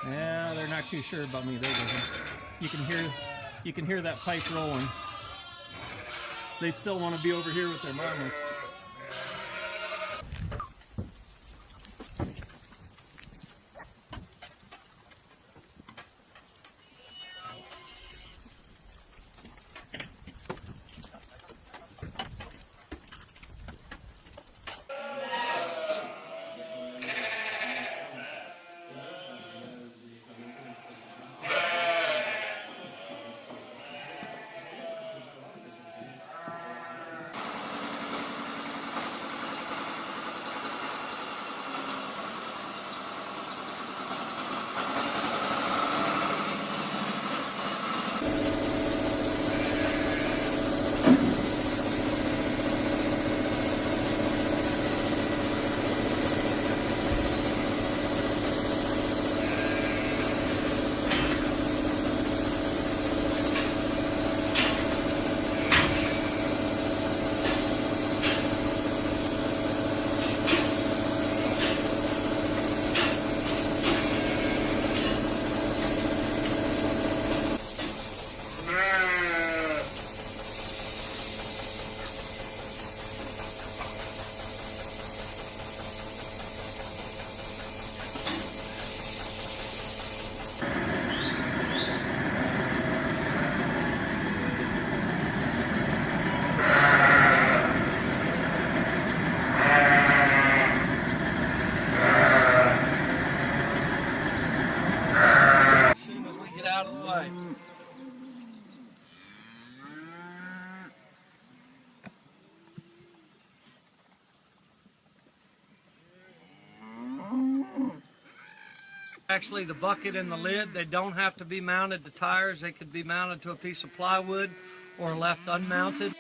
Yeah, they're not too sure about me. There it is. You can hear that pipe rolling. They still want to be over here with their mamas. Actually, the bucket and the lid, they don't have to be mounted to tires. They could be mounted to a piece of plywood or left unmounted.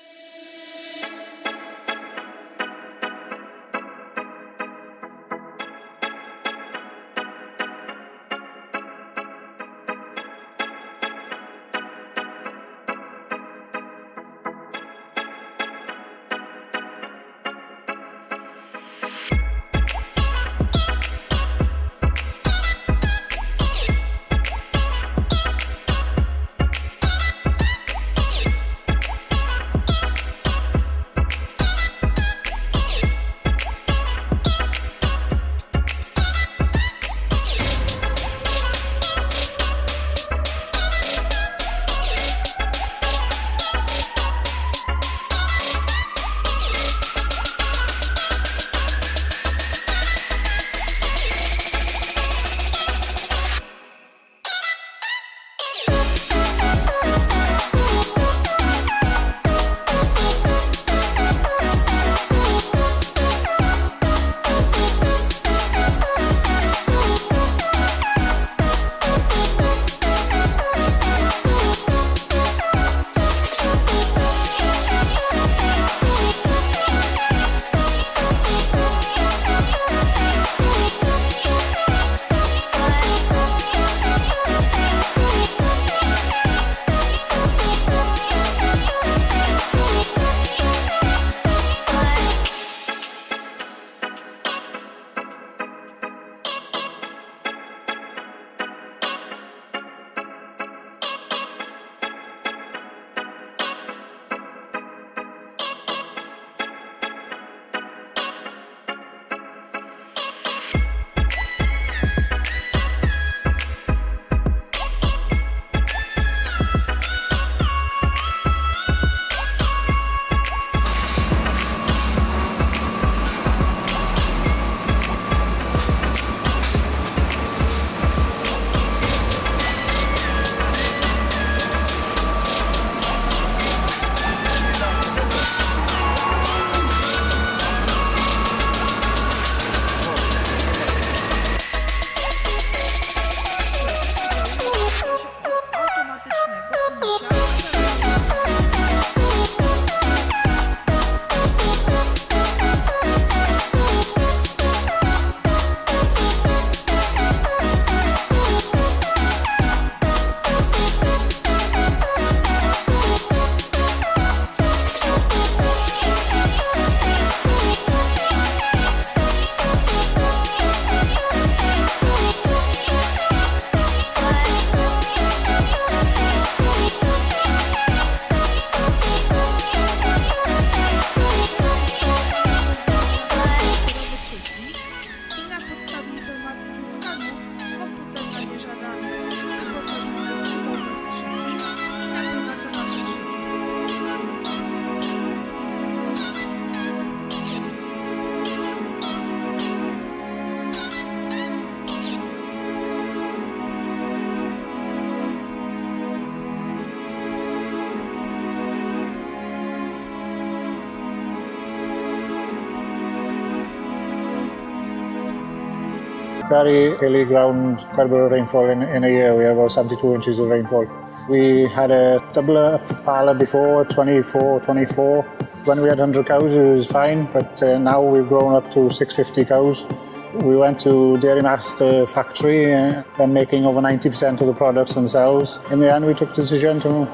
very hilly ground, quite a bit of rainfall in a year. We have about 72 inches of rainfall. We had a double parlour before, 24. When we had 100 cows, it was fine, but now we've grown up to 650 cows. We went to Dairy Master factory. They're making over 90% of the products themselves. In the end, we took the decision to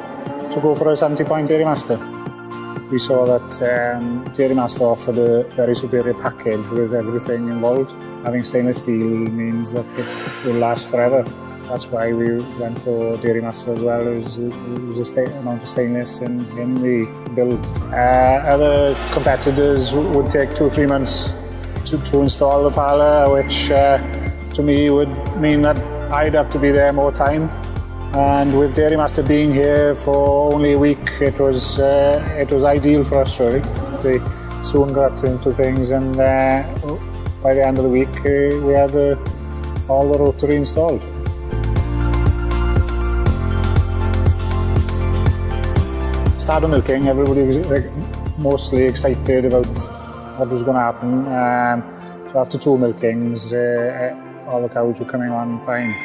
go for a 70-point Dairy Master. We saw that Dairy Master offered a very superior package with everything involved. Having stainless steel means that it will last forever. That's why we went for Dairy Master as well. It was a amount of stainless in the build. Other competitors would take 2 or 3 months to install the parlour, which to me would mean that I'd have to be there more time. And with Dairy Master being here for only a week, it was ideal for us really. We soon got into things, and by the end of the week we had all the rotary installed. Started milking, everybody was mostly excited about what was going to happen. So after 2 milkings, all the cows were coming on fine.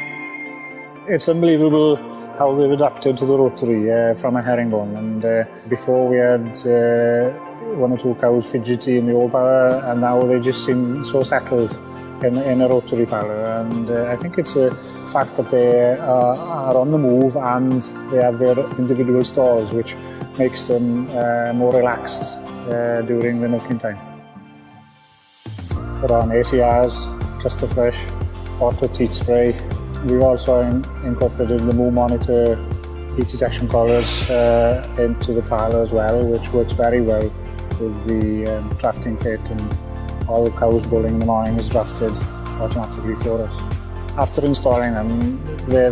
It's unbelievable how they've adapted to the rotary from a herringbone. And before we had 1 or 2 cows fidgety in the old parlour, and now they just seem so settled in a rotary parlour. And I think it's a fact that they are on the move and they have their individual stalls, which makes them more relaxed during the milking time. Put on ACRs, cluster flush, auto teat spray. We've also incorporated the Moo Monitor heat detection collars into the parlour as well, which works very well with the drafting kit, and all the cows bulling in the morning is drafted automatically for us. After installing them, the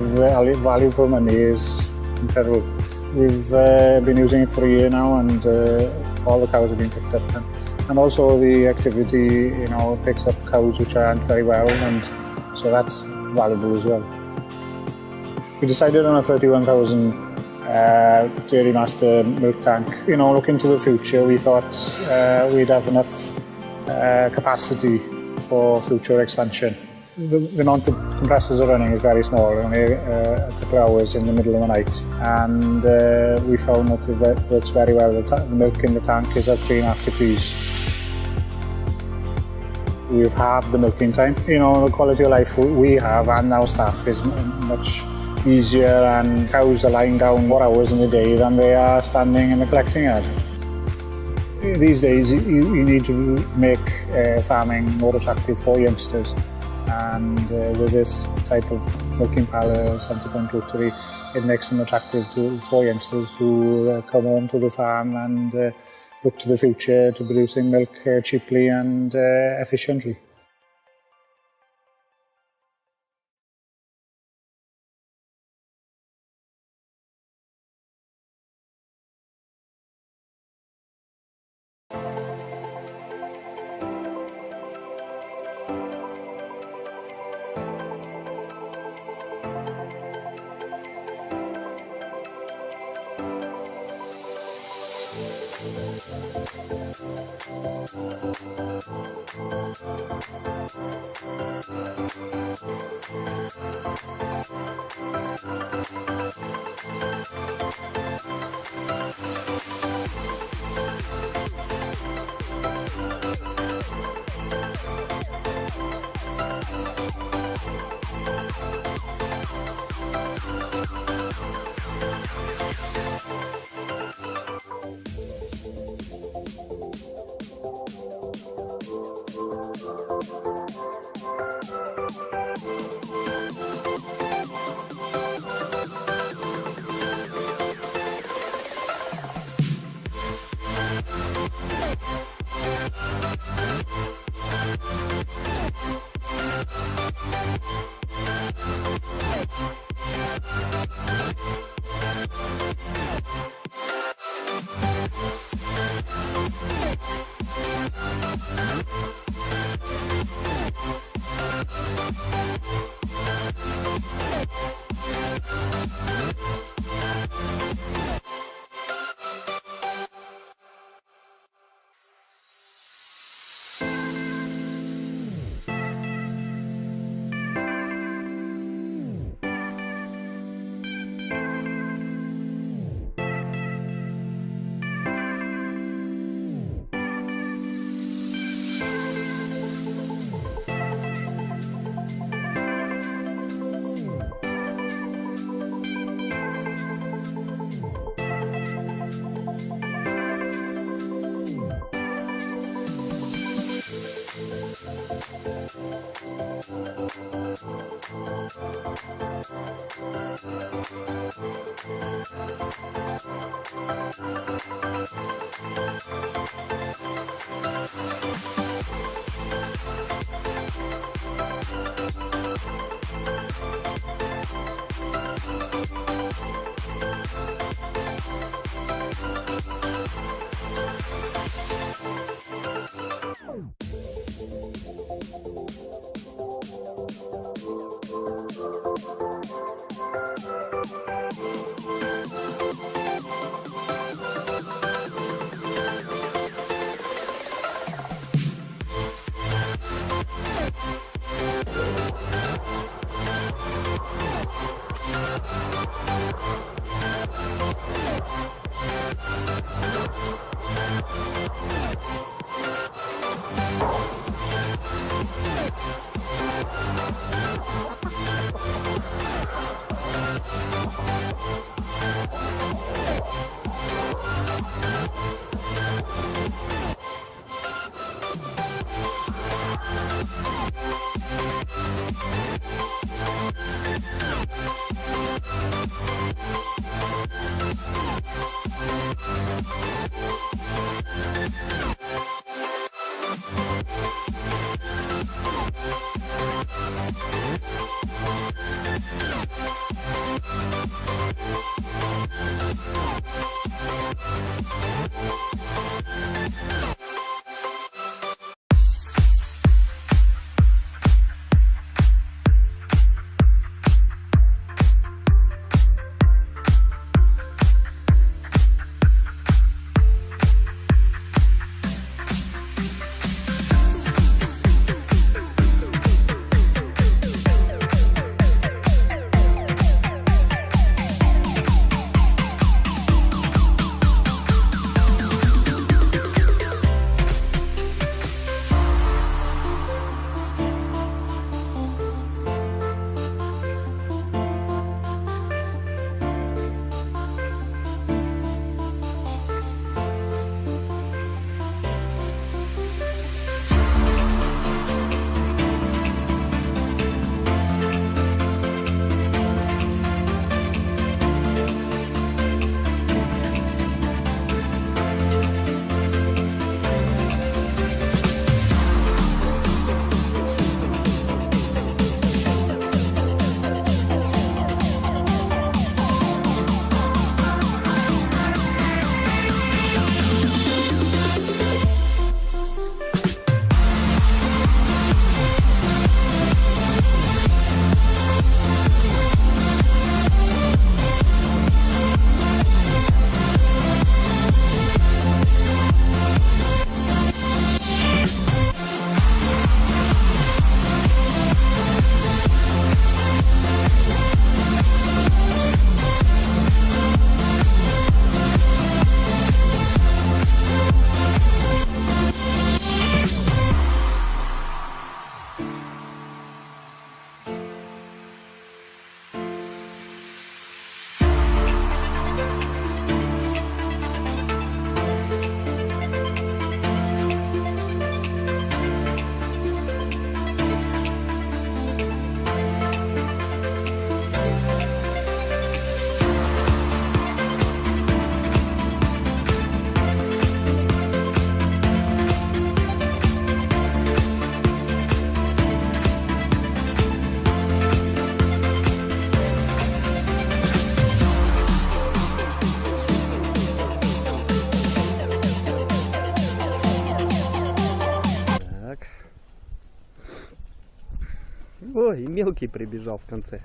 value for money is incredible. We've been using it for a year now, and all the cows have been picked up. And also the activity, picks up cows which aren't very well, and so that's valuable as well. We decided on a 31,000 Dairy Master milk tank. Looking to the future, we thought we'd have enough capacity for future expansion. The amount the compressors are running is very small, only a couple of hours in the middle of the night, and we found that it works very well. The milk in the tank is at 3.5 degrees. We've halved the milking time. The quality of life we have and our staff is much easier, and cows are lying down more hours in the day than they are standing in the collecting yard. These days you need to make farming more attractive for youngsters, and with this type of milking parlour, 70-point rotary, it makes them attractive for youngsters to come home to the farm and look to the future to producing milk cheaply and efficiently. Ой, и мелкий прибежал в конце.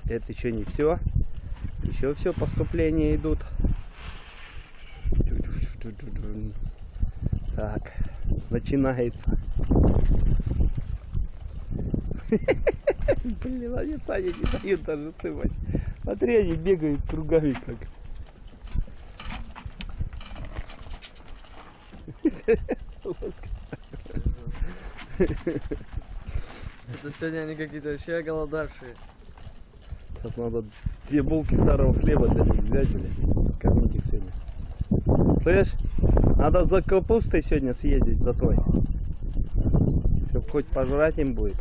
Это еще не все. Еще все поступления идут. Так, начинается. Блин, они Саня не дают даже сывать. Смотри, они бегают кругами как. Это сегодня они какие-то вообще оголодавшие. Сейчас надо 2 булки старого хлеба для них взять, блин. Кормить их сегодня. Слышь, надо за капустой сегодня съездить, за той. Чтоб хоть пожрать им будет.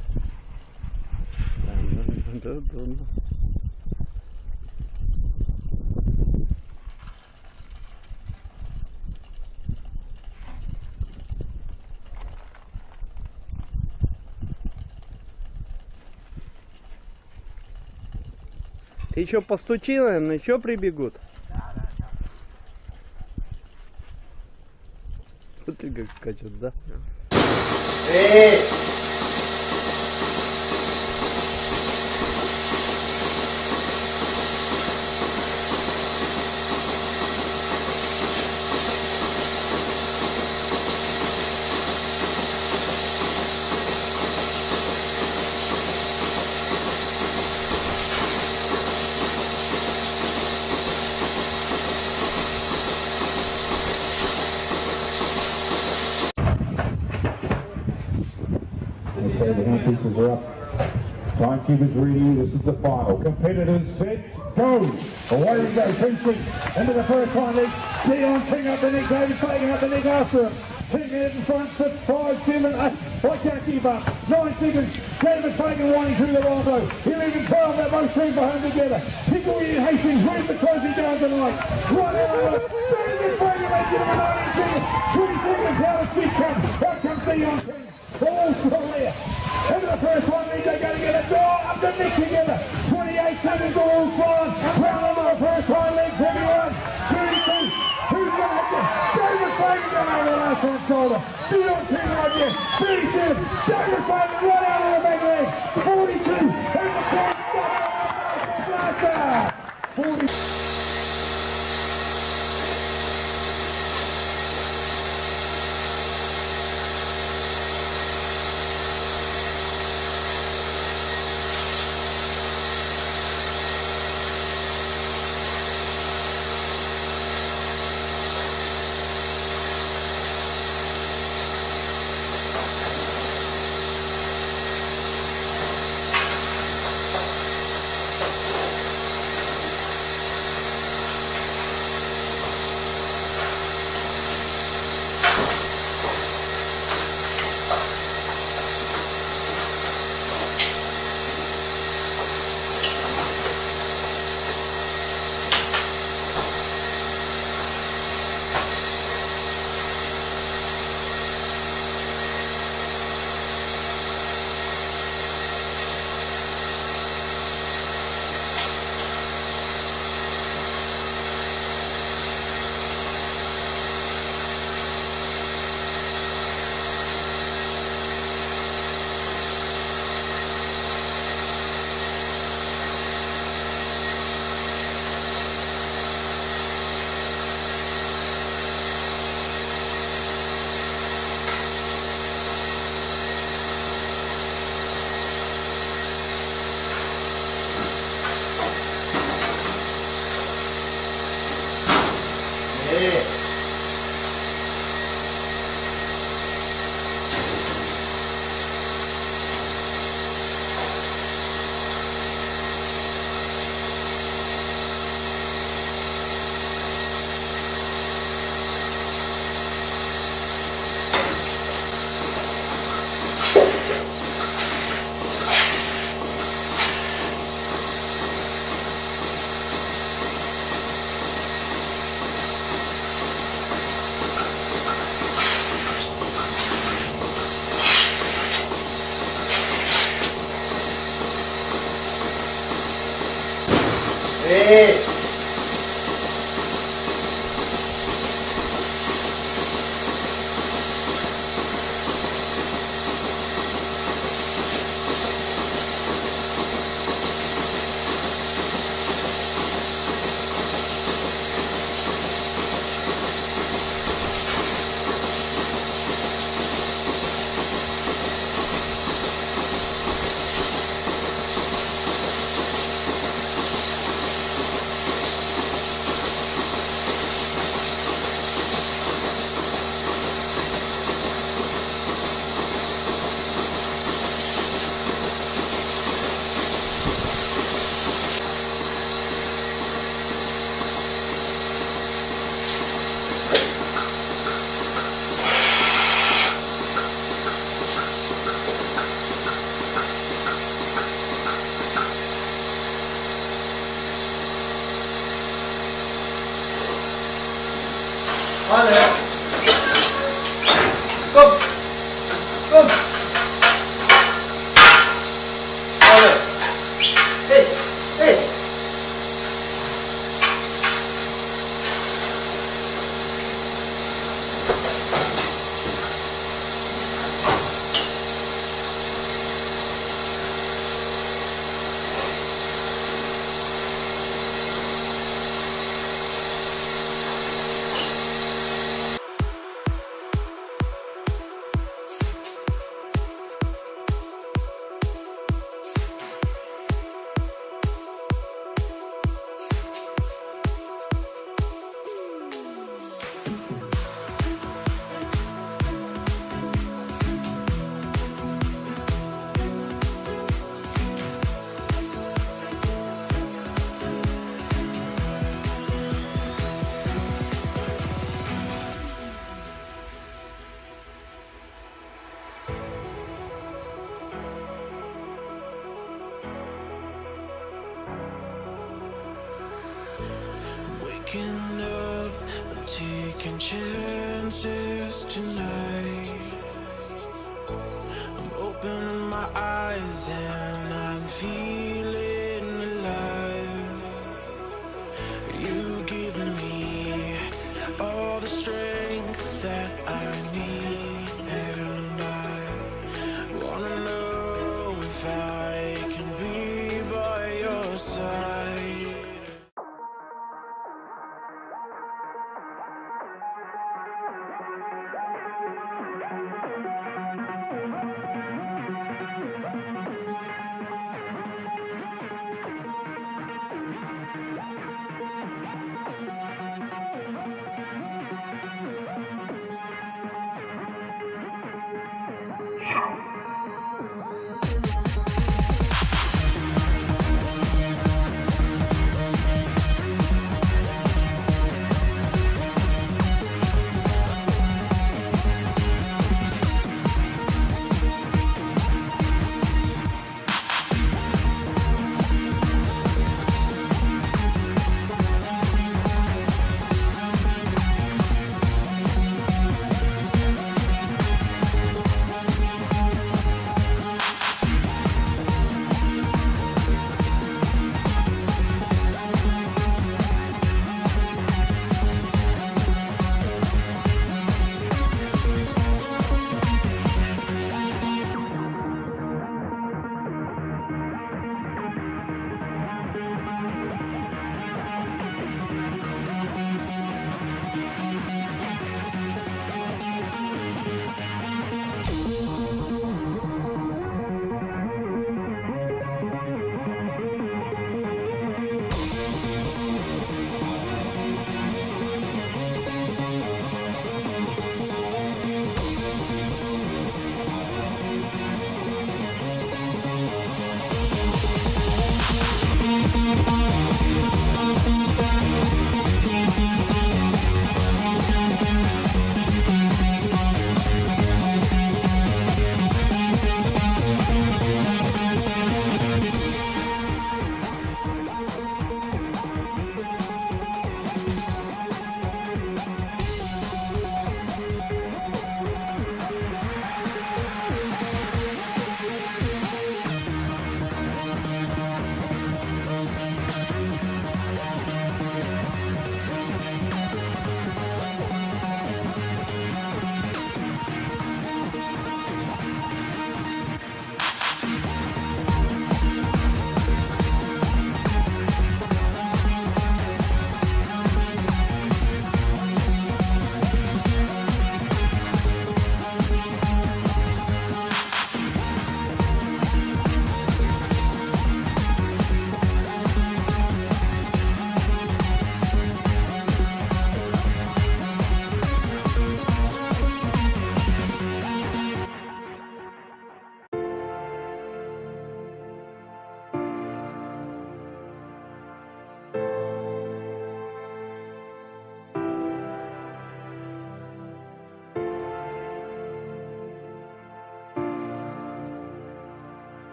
Ты еще постучи, наверное, еще прибегут. Смотри, как скачет, да? Timekeepers ready, this is the final. Competitors set, go! Away we go, 2 feet into the first one lead. Dion King up the neck, David Fagan up the neck after him. 10 minutes in front, 6, 5, 7, 8. Watch out, keep up. 9 seconds. David Fagan winding through the long road. 11, 12, they're both teams for home together. Pickaway and Hastings win the trophy down tonight. 1 hour. David Fagan makes it over 19 seconds. 20 seconds, how the speed comes. Out comes Dion King. All still there. Into the first one, they're going to get a door up the neck together. 28 seconds all flying. Round over the first one, legs everyone. 32. Who's going to hit you? David Fagan going over the last one shoulder. Dion King right there. 37. David Fagan right out of the back leg. 42. Who's the point? Blaster. 40. waking up, I'm taking chances tonight. I'm opening my eyes and I'm feeling alive. You give me all the strength that I need, and I wanna know if I can be by your side.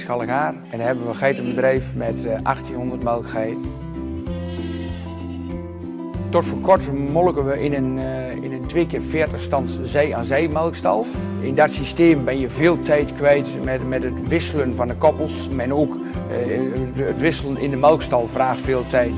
geitenschal haar. En dan hebben we een geitenbedrijf met 1800 melkgeiten. Tot voor kort molken we in een 2 keer 40 stands zee-aan-zee melkstal. In dat systeem ben je veel tijd kwijt met het wisselen van de koppels. En ook het wisselen in de melkstal vraagt veel tijd.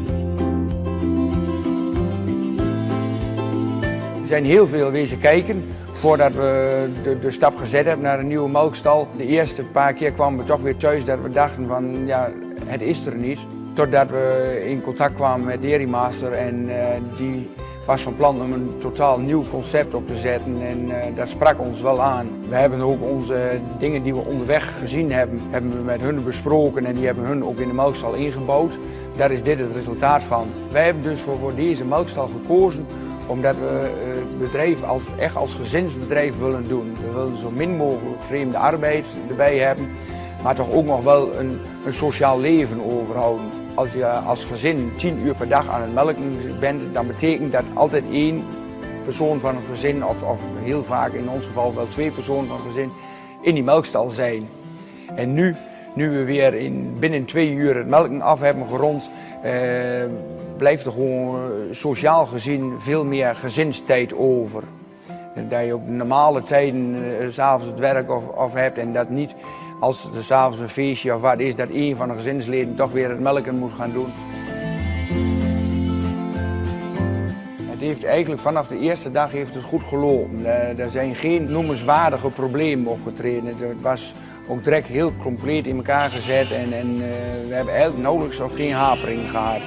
Er zijn heel veel wezen kijken voordat we de stap gezet hebben naar een nieuwe melkstal. De eerste paar keer kwamen we toch weer thuis dat we dachten van ja, het is er niet. Totdat we in contact kwamen met Dairy Master en die was van plan om een totaal nieuw concept op te zetten en dat sprak ons wel aan. We hebben ook onze dingen die we onderweg gezien hebben we met hun besproken en die hebben hun ook in de melkstal ingebouwd. Daar is dit het resultaat van. Wij hebben dus voor deze melkstal gekozen omdat we het bedrijf echt als gezinsbedrijf willen doen. We willen zo min mogelijk vreemde arbeid erbij hebben, maar toch ook nog wel een sociaal leven overhouden. Als je als gezin 10 uur per dag aan het melken bent, dan betekent dat altijd 1 persoon van een gezin, of heel vaak in ons geval wel 2 personen van een gezin, in die melkstal zijn. En nu we weer binnen 2 uur het melken af hebben gerond, blijft er gewoon sociaal gezien veel meer gezinstijd over. Dat je op normale tijden 's avonds het werk of hebt en dat niet als er 's avonds een feestje of wat is, dat een van de gezinsleden toch weer het melken moet gaan doen. Het heeft eigenlijk vanaf de eerste dag heeft het goed gelopen. Er zijn geen noemenswaardige problemen opgetreden. Het was ook direct heel compleet in elkaar gezet en we hebben eigenlijk nauwelijks of geen hapering gehad.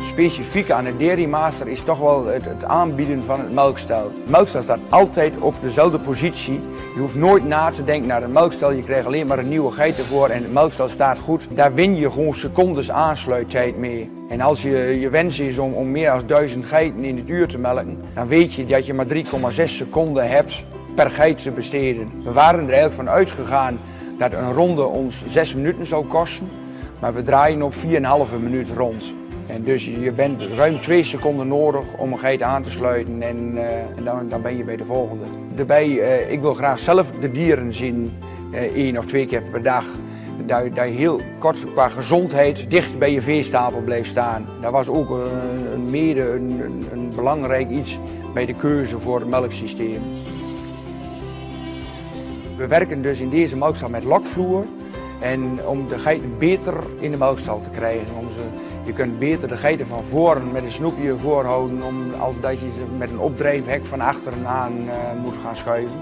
Specifiek aan de Dairy Master is toch wel het aanbieden van het melkstel. De melkstel staat altijd op dezelfde positie. Je hoeft nooit na te denken naar een melkstel. Je krijgt alleen maar een nieuwe geit ervoor en het melkstel staat goed. Daar win je gewoon secondes aansluittijd mee. En als je wens is om meer dan 1000 geiten in het uur te melken, dan weet je dat je maar 3,6 seconden hebt per geit te besteden. We waren er eigenlijk van uitgegaan dat een ronde ons 6 minuten zou kosten, maar we draaien op 4,5 minuut rond. En dus je bent ruim 2 seconden nodig om een geit aan te sluiten en dan ben je bij de volgende. Daarbij, ik wil graag zelf de dieren zien 1 of 2 keer per dag. Dat je heel kort qua gezondheid dicht bij je veestapel blijft staan. Dat was ook een belangrijk iets bij de keuze voor het melksysteem. We werken dus in deze melkstal met lokvloer en om de geiten beter in de melkstal te krijgen. Je kunt beter de geiten van voren met een snoepje voorhouden als dat je ze met een opdrijfhek van achteren aan moet gaan schuiven.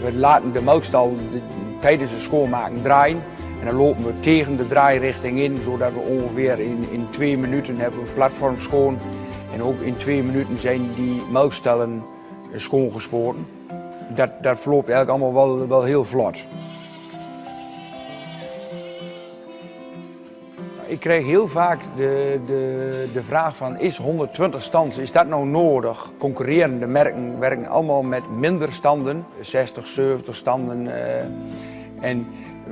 We laten de melkstal tijdens het schoonmaken draaien en dan lopen we tegen de draairichting in, zodat we ongeveer in 2 minuten hebben we het platform schoon. En ook in 2 minuten zijn die melkstellen schoongespoten. Dat verloopt eigenlijk allemaal wel heel vlot. Ik krijg heel vaak de vraag van, is 120 stands, is dat nou nodig? Concurrerende merken werken allemaal met minder standen, 60, 70 standen. En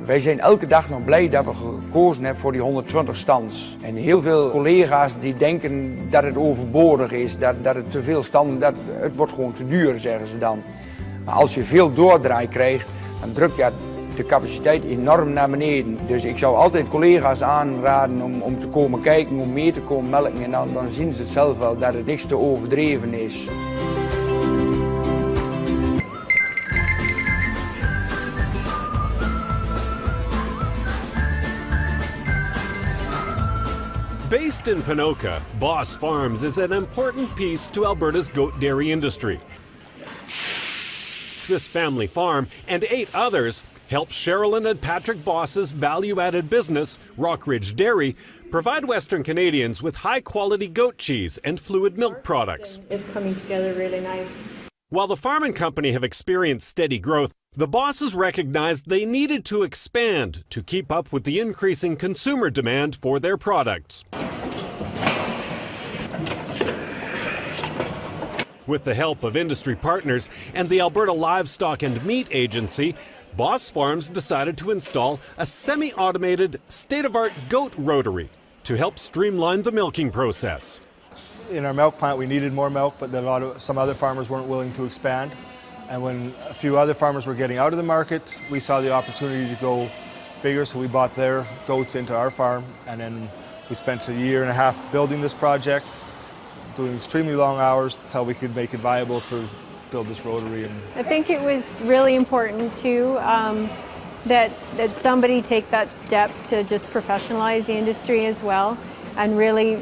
wij zijn elke dag nog blij dat we gekozen hebben voor die 120 stands. En heel veel collega's die denken dat het overbodig is, dat het te veel standen, het wordt gewoon te duur, zeggen ze dan. Maar als je veel doordraai krijgt, dan druk je de capaciteit enorm naar beneden. Dus ik zou altijd collega's aanraden om te komen kijken, om mee te komen melken. En dan zien ze het zelf wel dat het niks te overdreven is. Based in Ponoka, Boss Farms is an important piece to Alberta's goat dairy industry. This family farm and 8 others helps Sherilyn and Patrick Boss's value-added business, Rockridge Dairy, provide Western Canadians with high-quality goat cheese and fluid milk products. It's coming together really nice. While the farm and company have experienced steady growth, the Bosses recognized they needed to expand to keep up with the increasing consumer demand for their products. With the help of industry partners and the Alberta Livestock and Meat Agency, Boss Farms decided to install a semi-automated, state-of-art goat rotary to help streamline the milking process. In our milk plant, we needed more milk, but some other farmers weren't willing to expand. And when a few other farmers were getting out of the market, we saw the opportunity to go bigger, so we bought their goats into our farm, and then we spent a year and a half building this project, doing extremely long hours until we could make it viable to build this rotary. I think it was really important too that somebody take that step to just professionalize the industry as well, and really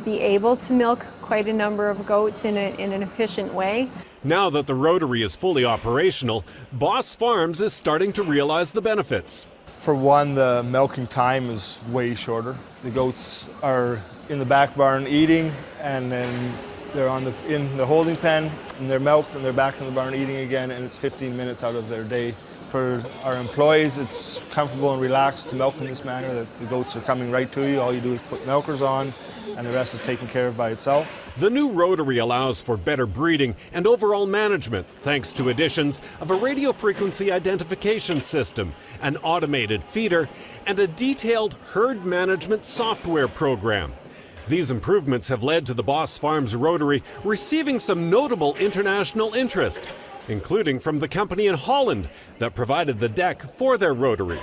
be able to milk quite a number of goats in an efficient way. Now that the rotary is fully operational, Boss Farms is starting to realize the benefits. For one, the milking time is way shorter. The goats are in the back barn eating, and then they're in the holding pen, and they're milked, and they're back in the barn eating again, and it's 15 minutes out of their day. For our employees, it's comfortable and relaxed to milk in this manner, that the goats are coming right to you. All you do is put milkers on, and the rest is taken care of by itself. The new rotary allows for better breeding and overall management thanks to additions of a radio frequency identification system, an automated feeder, and a detailed herd management software program. These improvements have led to the Boss Farms rotary receiving some notable international interest, including from the company in Holland that provided the deck for their rotary.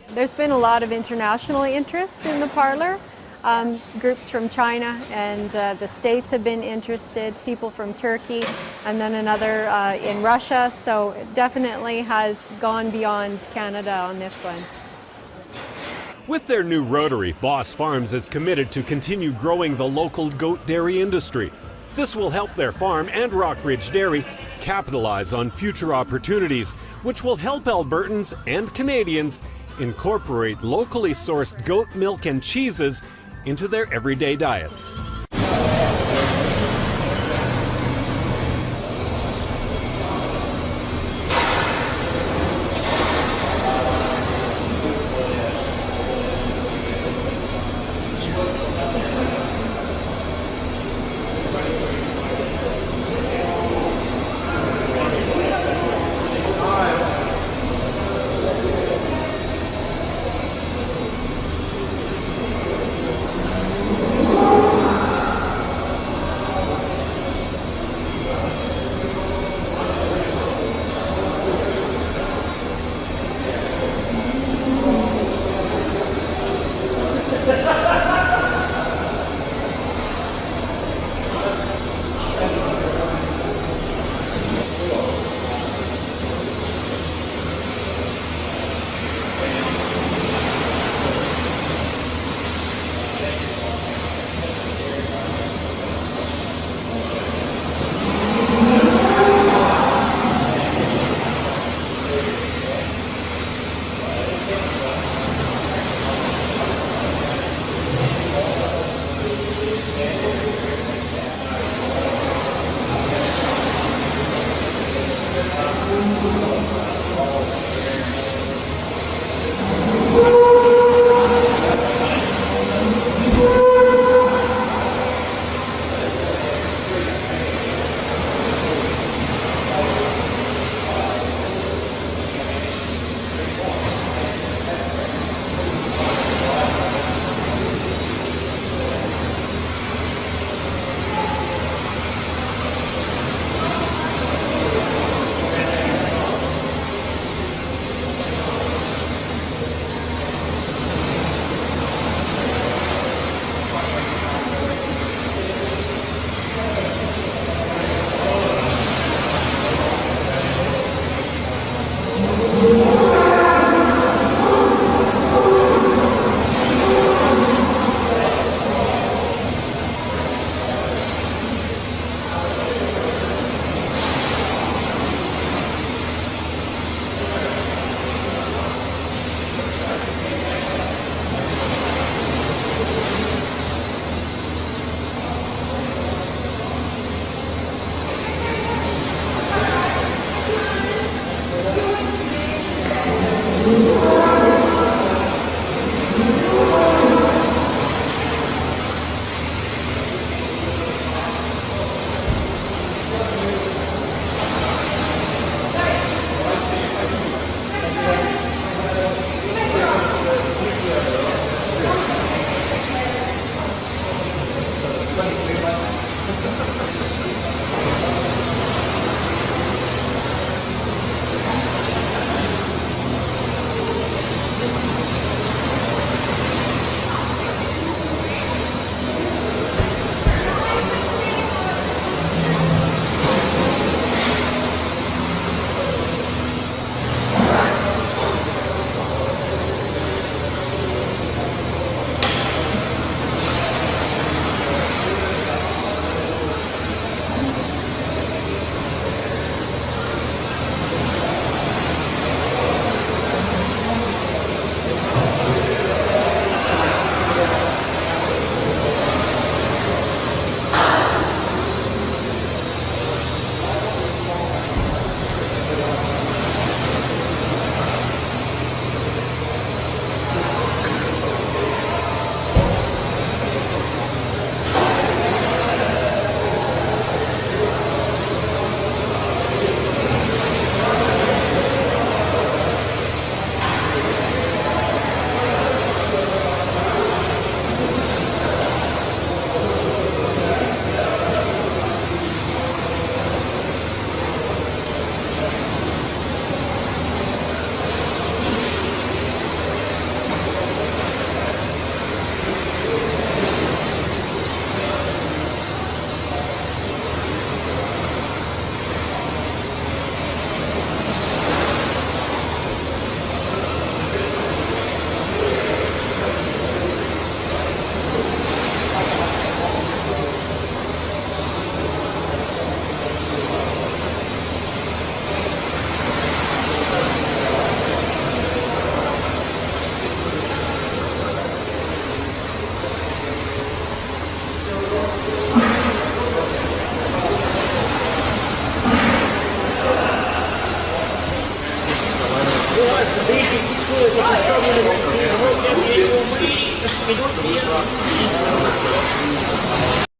There's been a lot of international interest in the parlor. Groups from China and the States have been interested, people from Turkey, and then another in Russia, so it definitely has gone beyond Canada on this one. With their new rotary, Boss Farms is committed to continue growing the local goat dairy industry. This will help their farm and Rockridge Dairy capitalize on future opportunities, which will help Albertans and Canadians incorporate locally sourced goat milk and cheeses into their everyday diets.